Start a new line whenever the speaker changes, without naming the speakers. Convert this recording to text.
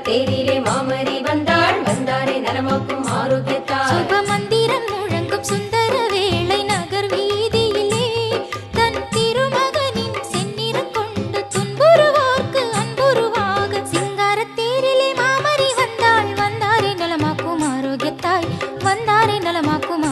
தேரிலே மாமரி வந்தாள் வந்தாரை நலமாக்கும் ஆரோக்கியத்தால்
சுப மந்திரம் முழங்கும் சுந்தர வேளை நகர் வீதியிலே தன் திருமகனின் செந்நிறம் கொண்டு துன்புறுவோர்க்கு அன்புருவாக சிங்கார தேரிலே மாமரி வந்தாள் வந்தாரை நலமாக்கும் ஆரோக்கியத்தாய் வந்தாரை நலமாக்கும்